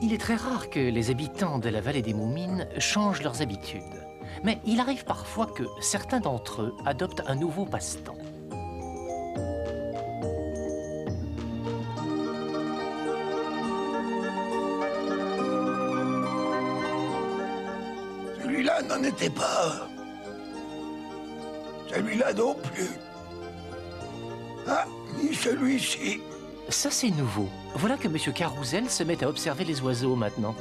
Il est très rare que les habitants de la vallée des Moumines changent leurs habitudes. Mais il arrive parfois que certains d'entre eux adoptent un nouveau passe-temps. Celui-là n'en était pas. Celui-là non plus. Ah, ni celui-ci. Ça, c'est nouveau. Voilà que M. Carouzel se met à observer les oiseaux maintenant.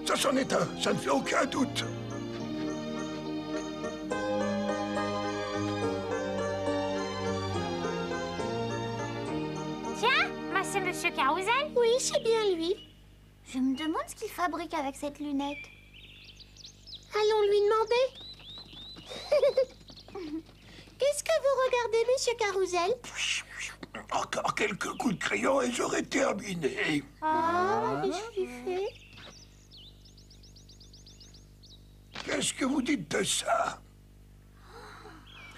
Ça c'en est un, ça ne fait aucun doute. Tiens, c'est Monsieur Carouzel. Oui, c'est bien lui. Je me demande ce qu'il fabrique avec cette lunette. Allons lui demander. Qu'est-ce que vous regardez, Monsieur Carouzel? Encore quelques coups de crayon et j'aurai terminé. Ah, qu'est-ce qu'il fait? Qu'est-ce que vous dites de ça?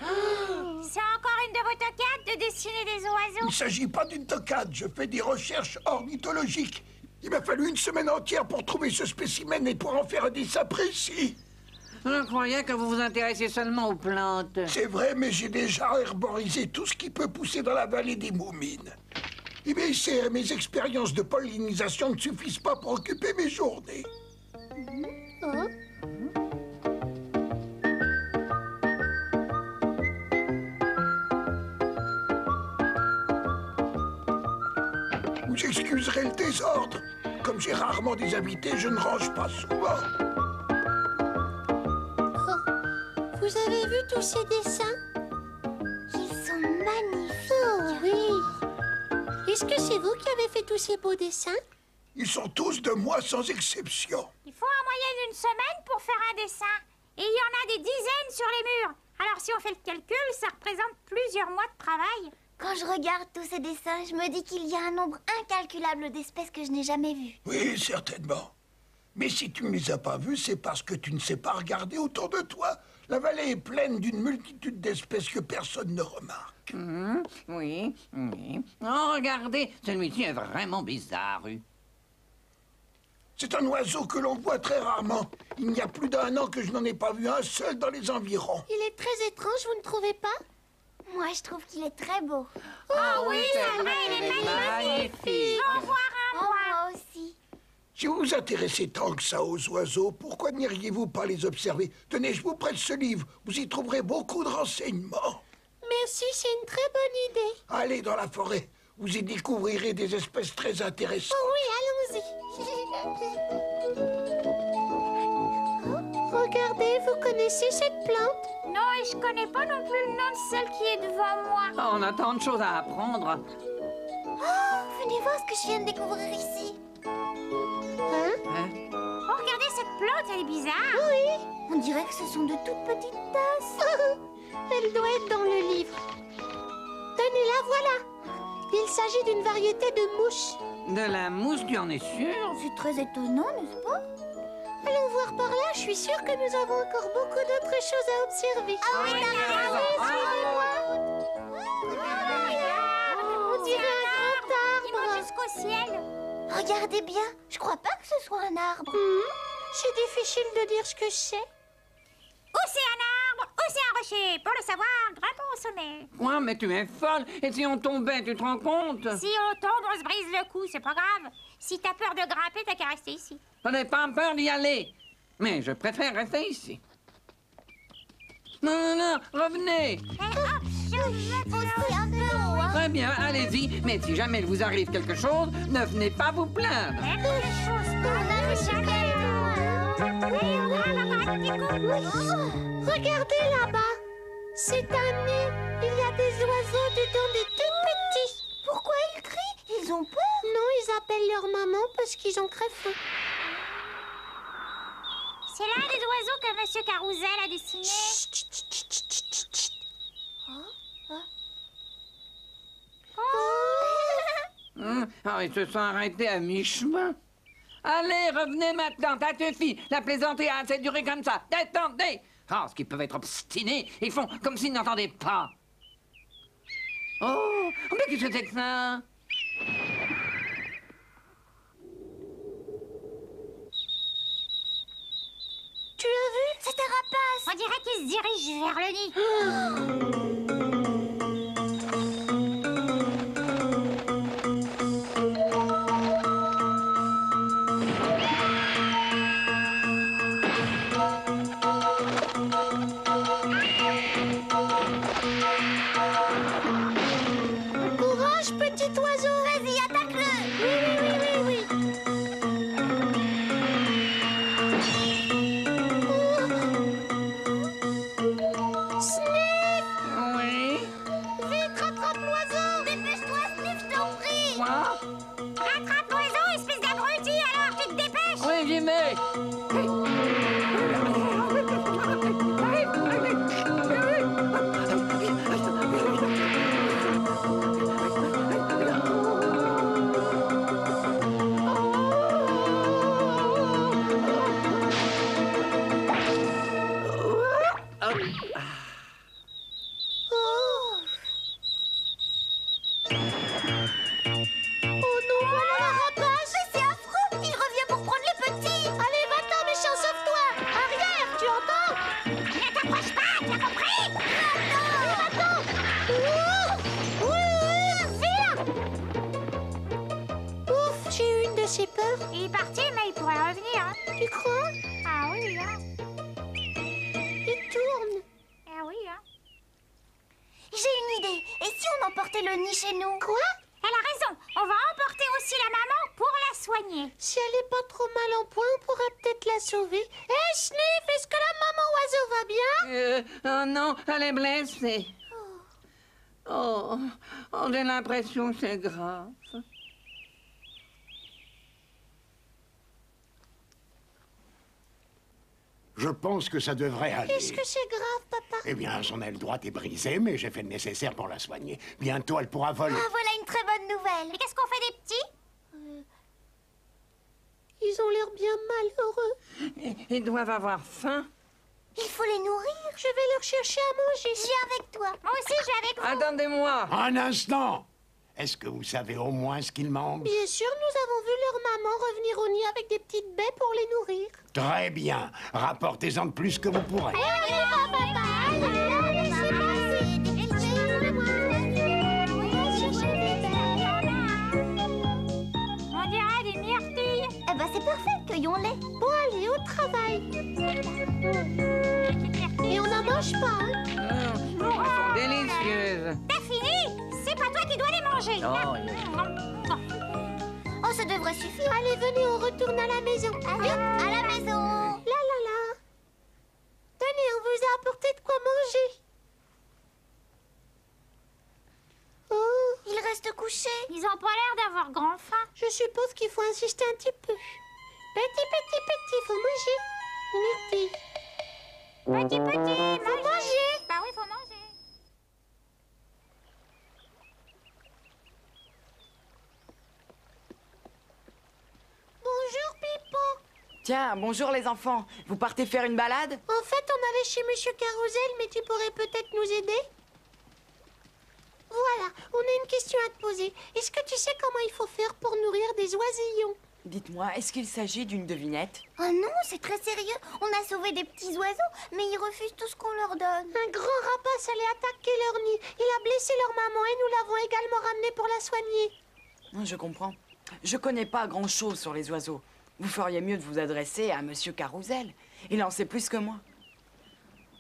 C'est encore une de vos toquades de dessiner des Il ne oiseaux. s'agit pas d'une toquade, je fais des recherches ornithologiques. Il m'a fallu une semaine entière pour trouver ce spécimen et pour en faire un dessin précis. Je croyais que vous vous intéressiez seulement aux plantes. C'est vrai, mais j'ai déjà herborisé tout ce qui peut pousser dans la vallée des Moumines. Et mes expériences de pollinisation ne suffisent pas pour occuper mes journées. Oh. Vous excuserez le désordre. Comme j'ai rarement des invités, je ne range pas souvent. Vous avez vu tous ces dessins? Ils sont magnifiques. Oh oui. Est-ce que c'est vous qui avez fait tous ces beaux dessins? Ils sont tous de moi sans exception. Il faut en moyenne une semaine pour faire un dessin. Et il y en a des dizaines sur les murs. Alors si on fait le calcul, ça représente plusieurs mois de travail. Quand je regarde tous ces dessins, je me dis qu'il y a un nombre incalculable d'espèces que je n'ai jamais vues. Oui, certainement. Mais si tu ne les as pas vus, c'est parce que tu ne sais pas regarder autour de toi. La vallée est pleine d'une multitude d'espèces que personne ne remarque. Oui. Oh, regardez, celui-ci est vraiment bizarre. C'est un oiseau que l'on voit très rarement. Il y a plus d'1 an que je n'en ai pas vu un seul dans les environs. Il est très étrange, vous ne trouvez pas? Moi, je trouve qu'il est très beau. Ah oui, c'est vrai, il est magnifique. Au revoir, moi aussi. Si vous vous intéressez tant que ça aux oiseaux, pourquoi n'iriez-vous pas les observer? Tenez, je vous prête ce livre. Vous y trouverez beaucoup de renseignements. Merci, c'est une très bonne idée. Allez dans la forêt. Vous y découvrirez des espèces très intéressantes. Oh oui, allons-y. Regardez, vous connaissez cette plante? Non, et je connais pas non plus le nom de celle qui est devant moi. Oh, on a tant de choses à apprendre. Oh, venez voir ce que je viens de découvrir ici. Hein? Oh, regardez cette plante, elle est bizarre. Oui. On dirait que ce sont de toutes petites tasses. Elle doit être dans le livre. Tenez-la, voilà. Il s'agit d'une variété de mouches. De la mousse, tu en es sûr? C'est très étonnant, n'est-ce pas? Allons voir par là, je suis sûre que nous avons encore beaucoup d'autres choses à observer. Ah oui, Allez, suivez-moi. On dirait un grand Il monte arbre. jusqu'au ciel. Regardez bien, je crois pas que ce soit un arbre. C'est difficile de dire ce que c'est. Ou c'est un arbre, ou c'est un rocher. Pour le savoir, grimpons au sommet. Quoi, mais tu es folle. Et si on tombait, tu te rends compte? Si on tombe, on se brise le cou, c'est pas grave. Si t'as peur de grimper, t'as qu'à rester ici. Je n'ai pas peur d'y aller. Mais je préfère rester ici. Non, revenez. Et hop, je aussi un peu haut, hein. Très bien, allez-y. Mais si jamais il vous arrive quelque chose, ne venez pas vous plaindre. Quelque chose qu'on a jamais vu. Allez, on va encore un petit coup. Regardez là-bas. C'est un nid. Il y a des oiseaux dedans, des tout petits. Pourquoi ils crient? Ils ont peur. Non, ils appellent leur maman parce qu'ils ont très faim. C'est l'un des oiseaux que Monsieur Carouzel a dessiné. Chut, chut, chut, chut, chut, chut, chut. Ah, ils se sont arrêtés à mi-chemin. Allez, revenez maintenant, ça suffit. La plaisanterie a assez duré comme ça. Détendez. Ah, ce qu'ils peuvent être obstinés. Ils font comme s'ils n'entendaient pas. Oh, mais qu'est-ce que c'est que ça? Tu l'as vu? C'est un rapace. On dirait qu'il se dirige vers le nid. Courage, petit oiseau. Vas-y, attaque-le. Oui. Sniff! Oui? Vite, rattrape l'oiseau! Dépêche-toi, Sniff, je t'en prie. Quoi? Attrape l'oiseau, espèce d'abruti, alors tu te dépêches. Oui, j'y vais. Oh non, voilà la rapace! Mais c'est affreux. Il revient pour prendre les petits. Allez, va-t'en, méchant, sauve-toi! Arrière, tu entends? Ne t'approche pas, tu as compris? Va-t'en! Viens! Ouf, j'ai eu une de ces peurs. Il est parti, mais il pourrait revenir. Hein. Tu crois? Ah oui, hein. Il tourne. Ah oui, hein. J'ai une idée. Et si on emportait le nid chez nous? Quoi? Elle a raison. On va emporter aussi la maman pour la soigner. Si elle est pas trop mal en point, on pourra peut-être la sauver. Hé, Sniff, est-ce que la maman oiseau va bien? Oh non, elle est blessée. Oh, j'ai l'impression que c'est grave. Je pense que ça devrait aller. Est-ce que c'est grave, papa? Eh bien, son aile droite est brisée, mais j'ai fait le nécessaire pour la soigner. Bientôt, elle pourra voler. Ah, voilà une très bonne nouvelle. Et qu'est-ce qu'on fait des petits? Ils ont l'air bien malheureux. Ils doivent avoir faim. Il faut les nourrir. Je vais leur chercher à manger. Je viens avec toi. Moi aussi, je vais avec vous. Attendez-moi. Un instant! Est-ce que vous savez au moins ce qu'ils mangent? Bien sûr, nous avons vu leur maman revenir au nid avec des petites baies pour les nourrir. Très bien. Rapportez-en de plus que vous pourrez. On dirait des myrtilles. Eh ben c'est parfait, cueillons-les. Bon, allez, au travail. Et on n'en mange pas, hein? Elles sont délicieuses. T'as fini? C'est pas toi qui dois les manger. Oh, ça devrait suffire. Allez, venez, on retourne à la maison. Allez, à la maison. La. Tenez, on vous a apporté de quoi manger. Oh, Ils restent couchés. Ils ont pas l'air d'avoir grand faim. je suppose qu'il faut insister un petit peu. Petit, faut manger. Myrtille. Petit, Faut manger. Bah oui, faut manger. Bonjour, Pipo. Tiens, bonjour les enfants. Vous partez faire une balade? En fait, on allait chez Monsieur Carousel, mais tu pourrais peut-être nous aider? Voilà, on a une question à te poser. Est-ce que tu sais comment il faut faire pour nourrir des oisillons? Dites-moi, est-ce qu'il s'agit d'une devinette? Oh non, c'est très sérieux. On a sauvé des petits oiseaux, mais ils refusent tout ce qu'on leur donne. Un grand rapace allait attaquer leur nid. Il a blessé leur maman et nous l'avons également ramenée pour la soigner. Je comprends. Je connais pas grand-chose sur les oiseaux. Vous feriez mieux de vous adresser à Monsieur Carousel. Il en sait plus que moi.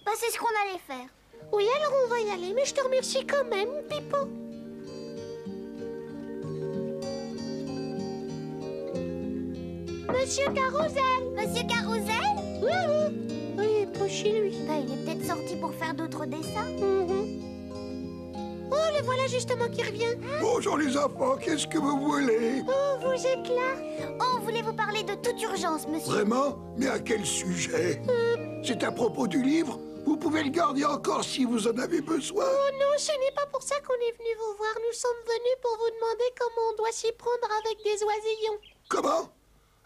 Bah, c'est ce qu'on allait faire. Oui, alors on va y aller, mais je te remercie quand même, Pipo. Monsieur Carousel! Monsieur Carousel? Oui, il est pas chez lui. Bah, il est peut-être sorti pour faire d'autres dessins. Oh, le voilà justement qui revient. Bonjour les enfants, qu'est-ce que vous voulez? Oh, vous êtes là? Oh, voulez-vous parler de toute urgence, monsieur? Vraiment? Mais à quel sujet? C'est à propos du livre? Vous pouvez le garder encore si vous en avez besoin. Oh non, ce n'est pas pour ça qu'on est venu vous voir. Nous sommes venus pour vous demander comment on doit s'y prendre avec des oisillons. Comment?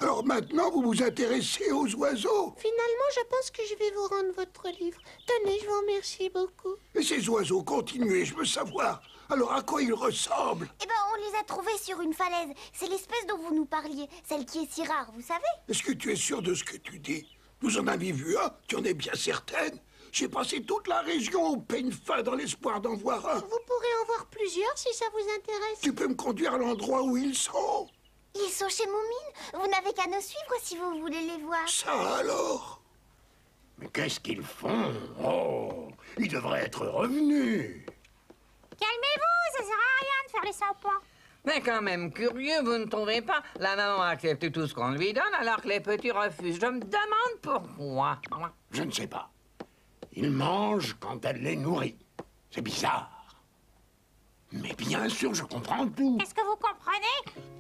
Alors maintenant, vous vous intéressez aux oiseaux. Finalement, je pense que je vais vous rendre votre livre. Tenez, je vous remercie beaucoup. Et ces oiseaux, continuez, je veux savoir. Alors à quoi ils ressemblent? Eh ben, on les a trouvés sur une falaise. C'est l'espèce dont vous nous parliez, celle qui est si rare, vous savez? Est-ce que tu es sûr de ce que tu dis? Nous en avions vu un, tu en es bien certaine? J'ai passé toute la région au peigne fin dans l'espoir d'en voir un. Vous pourrez en voir plusieurs si ça vous intéresse. Tu peux me conduire à l'endroit où ils sont? Ils sont chez Moumine. Vous n'avez qu'à nous suivre si vous voulez les voir. Ça alors? Mais qu'est-ce qu'ils font? Oh, ils devraient être revenus. Calmez-vous, ça sert à rien de faire les 100 points. Mais quand même curieux, vous ne trouvez pas? La maman accepte tout ce qu'on lui donne alors que les petits refusent. Je me demande pourquoi. Je ne sais pas. Ils mangent quand elle les nourrit. C'est bizarre. Mais bien sûr, je comprends tout. Est-ce que vous comprenez?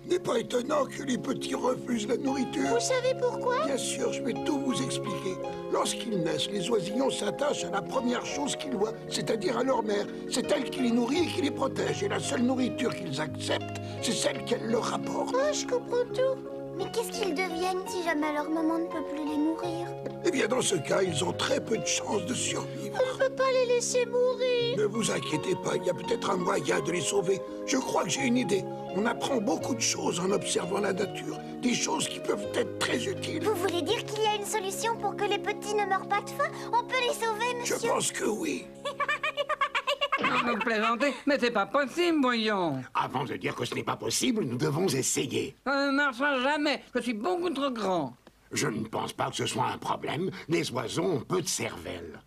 N'est pas étonnant que les petits refusent la nourriture. Vous savez pourquoi? Bien sûr, je vais tout vous expliquer. Lorsqu'ils naissent, les oisillons s'attachent à la première chose qu'ils voient, c'est-à-dire à leur mère. C'est elle qui les nourrit et qui les protège. Et la seule nourriture qu'ils acceptent, c'est celle qu'elle leur apporte. Oh, je comprends tout. Mais qu'est-ce qu'ils deviennent si jamais leur maman ne peut plus les nourrir? Eh bien, dans ce cas, ils ont très peu de chances de survivre. On ne peut pas les laisser mourir. Ne vous inquiétez pas, il y a peut-être un moyen de les sauver. Je crois que j'ai une idée. On apprend beaucoup de choses en observant la nature. Des choses qui peuvent être très utiles. Vous voulez dire qu'il y a une solution pour que les petits ne meurent pas de faim? On peut les sauver, Je monsieur? pense que oui. Vous plaisantez? Mais c'est pas possible, voyons. Avant de dire que ce n'est pas possible, nous devons essayer. Ça ne marchera jamais. Je suis beaucoup trop grand. Je ne pense pas que ce soit un problème. Les oiseaux ont peu de cervelle.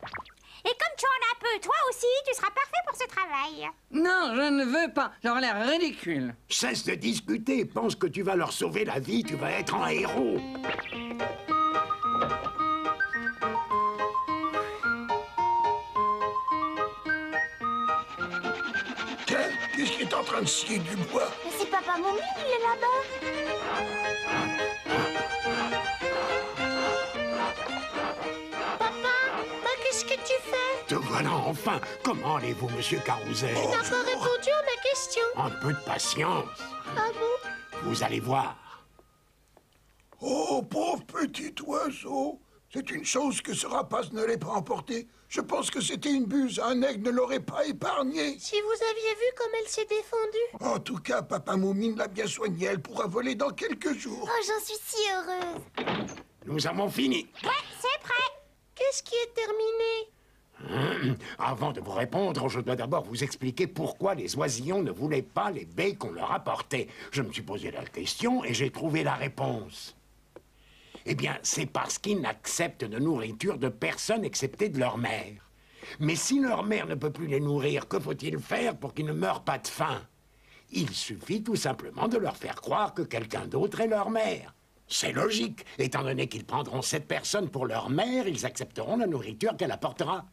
Et comme tu en as peu, toi aussi, tu seras parfait pour ce travail. Non, je ne veux pas. J'aurais l'air ridicule. Cesse de discuter. Pense que tu vas leur sauver la vie. Tu vas être un héros. Tiens, qu'est-ce qui est en train de scier du bois? Mais c'est Papa Moumine, il est là-bas. Papa, qu'est-ce que tu fais? Te voilà enfin. Comment allez-vous, monsieur Carousel? Tu n'as pas répondu à ma question. Un peu de patience. Ah bon? Vous allez voir. Oh, pauvre petit oiseau. C'est une chose que ce rapace ne l'ait pas emporté. Je pense que c'était une buse. Un aigle ne l'aurait pas épargné. Si vous aviez vu comme elle s'est défendue. En tout cas, Papa Moumine l'a bien soignée. Elle pourra voler dans quelques jours. Oh, j'en suis si heureuse. Nous avons fini. Ouais, c'est prêt. Qu'est-ce qui est terminé? Avant de vous répondre, je dois d'abord vous expliquer pourquoi les oisillons ne voulaient pas les baies qu'on leur apportait. Je me suis posé la question et j'ai trouvé la réponse. Eh bien, c'est parce qu'ils n'acceptent de nourriture de personne excepté de leur mère. Mais si leur mère ne peut plus les nourrir, que faut-il faire pour qu'ils ne meurent pas de faim? Il suffit tout simplement de leur faire croire que quelqu'un d'autre est leur mère. C'est logique. Étant donné qu'ils prendront cette personne pour leur mère, ils accepteront la nourriture qu'elle apportera.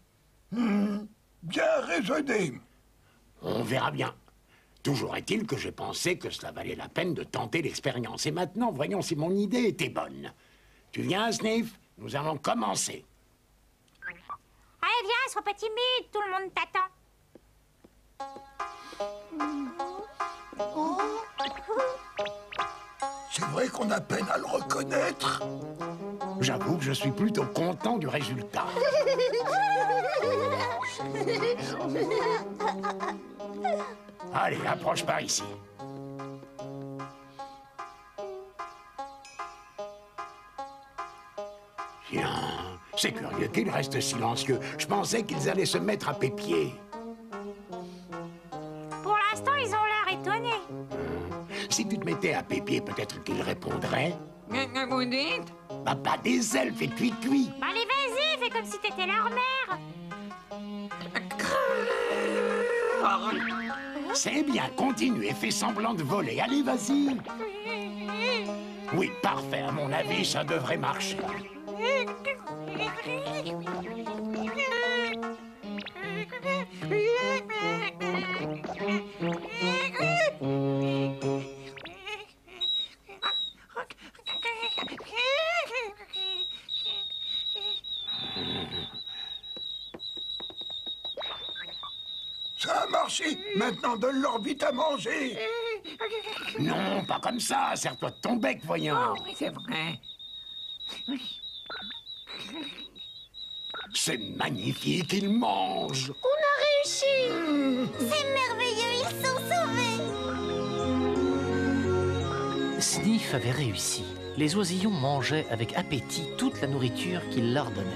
Bien raisonné. On verra bien. Toujours est-il que j'ai pensé que cela valait la peine de tenter l'expérience. Et maintenant, voyons si mon idée était bonne. Tu viens, Sniff? Nous allons commencer. Allez, viens, sois pas timide, tout le monde t'attend. C'est vrai qu'on a peine à le reconnaître. J'avoue que je suis plutôt content du résultat. Allez, approche par ici. Tiens, c'est curieux qu'ils restent silencieux. Je pensais qu'ils allaient se mettre à pépier. Pour l'instant, ils ont l'air étonnés. Si tu te mettais à pépier, peut-être qu'ils répondraient. Qu'est-ce que vous dites? Bah, pas des elfes et cuit-cuit. Bah, allez, vas-y, fais comme si t'étais leur mère. C'est bien, continue et fais semblant de voler. Allez, vas-y. Oui, parfait. À mon avis, ça devrait marcher. Ça a marché. Maintenant, donne-leur vite à manger. Non, pas comme ça. Serre-toi de ton bec, voyons. Oh, oui, c'est vrai. C'est magnifique, il mange. On a réussi. C'est merveilleux, ils sont sauvés. Sniff avait réussi. Les oisillons mangeaient avec appétit toute la nourriture qu'il leur donnait.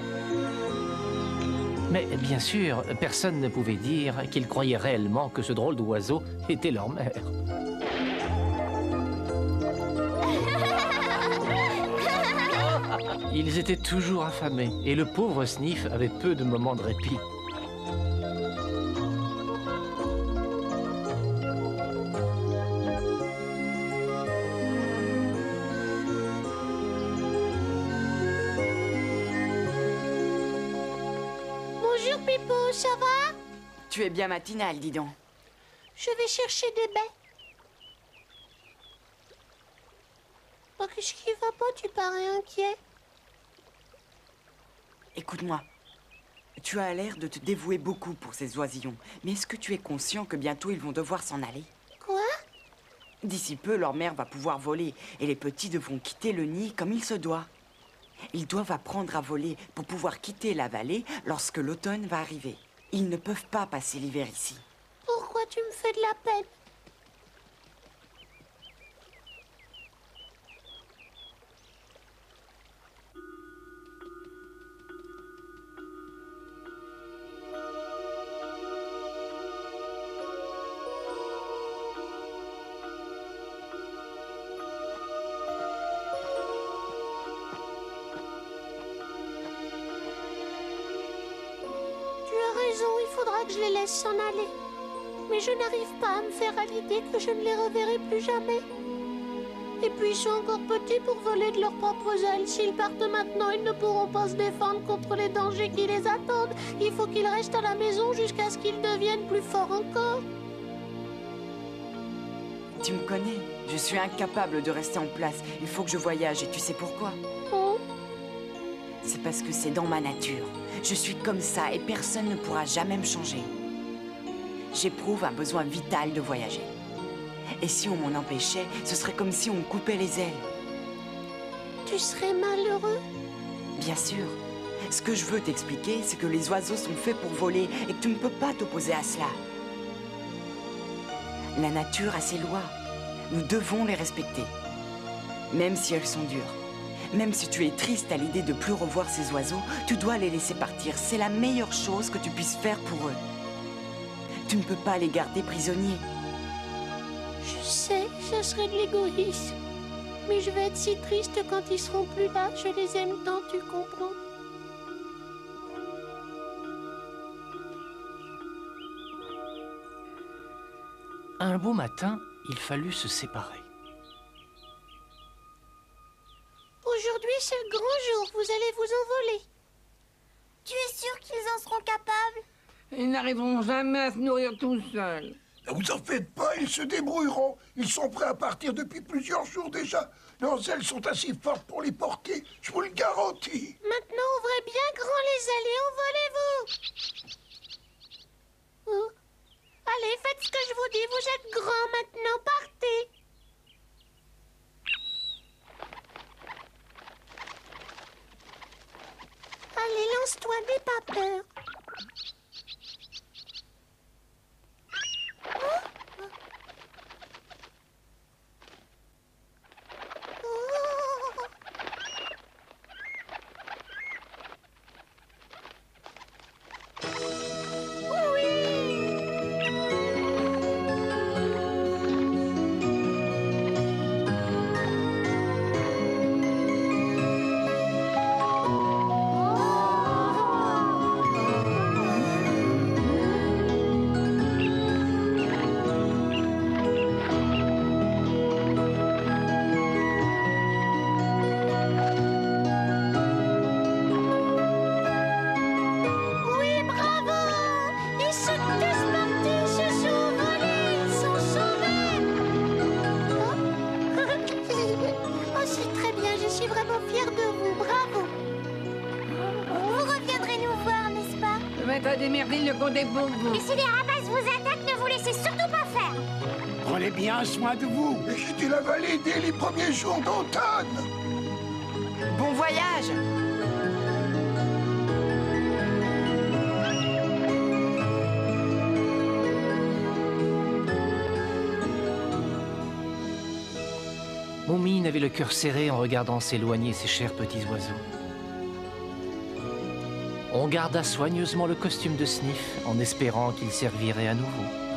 Mais bien sûr, personne ne pouvait dire qu'ils croyaient réellement que ce drôle d'oiseau était leur mère. Ils étaient toujours affamés et le pauvre Sniff avait peu de moments de répit. Bonjour Pipo, ça va? Tu es bien matinale, dis donc. Je vais chercher des baies. Oh, qu'est-ce qui va pas? Tu parais inquiet. Écoute-moi. Tu as l'air de te dévouer beaucoup pour ces oisillons. Mais est-ce que tu es conscient que bientôt ils vont devoir s'en aller? Quoi? D'ici peu, leur mère va pouvoir voler et les petits devront quitter le nid comme il se doit. Ils doivent apprendre à voler pour pouvoir quitter la vallée lorsque l'automne va arriver. Ils ne peuvent pas passer l'hiver ici. Pourquoi tu me fais de la peine? Il faudra que je les laisse s'en aller. Mais je n'arrive pas à me faire à l'idée que je ne les reverrai plus jamais. Et puis ils sont encore petits pour voler de leurs propres ailes. S'ils partent maintenant, ils ne pourront pas se défendre contre les dangers qui les attendent. Il faut qu'ils restent à la maison jusqu'à ce qu'ils deviennent plus forts encore. Tu me connais, je suis incapable de rester en place. Il faut que je voyage et tu sais pourquoi? Oh. C'est parce que c'est dans ma nature. Je suis comme ça et personne ne pourra jamais me changer. J'éprouve un besoin vital de voyager. Et si on m'en empêchait, ce serait comme si on me coupait les ailes. Tu serais malheureux? Bien sûr. Ce que je veux t'expliquer, c'est que les oiseaux sont faits pour voler et que tu ne peux pas t'opposer à cela. La nature a ses lois. Nous devons les respecter. Même si elles sont dures. Même si tu es triste à l'idée de plus revoir ces oiseaux, tu dois les laisser partir. C'est la meilleure chose que tu puisses faire pour eux. Tu ne peux pas les garder prisonniers. Je sais, ce serait de l'égoïsme. Mais je vais être si triste quand ils seront plus là. Je les aime tant, tu comprends? Un beau matin, il fallut se séparer. Aujourd'hui, c'est le grand jour. Vous allez vous envoler. Tu es sûr qu'ils en seront capables? Ils n'arriveront jamais à se nourrir tout seuls. Ne vous en faites pas, ils se débrouilleront. Ils sont prêts à partir depuis plusieurs jours déjà. Leurs ailes sont assez fortes pour les porter, je vous le garantis. Maintenant, ouvrez bien grand les ailes et envolez-vous. Oh. Allez, faites ce que je vous dis. Vous êtes grands maintenant. Partez. Allez, lance-toi, n'aie pas peur. Démerder le compte est pour vous. Et si les rapaces vous attaquent, ne vous laissez surtout pas faire. prenez bien soin de vous. Et qui dit la vallée dès les premiers jours d'automne. Bon voyage! Moumine avait le cœur serré en regardant s'éloigner ces chers petits oiseaux. On garda soigneusement le costume de Sniff en espérant qu'il servirait à nouveau.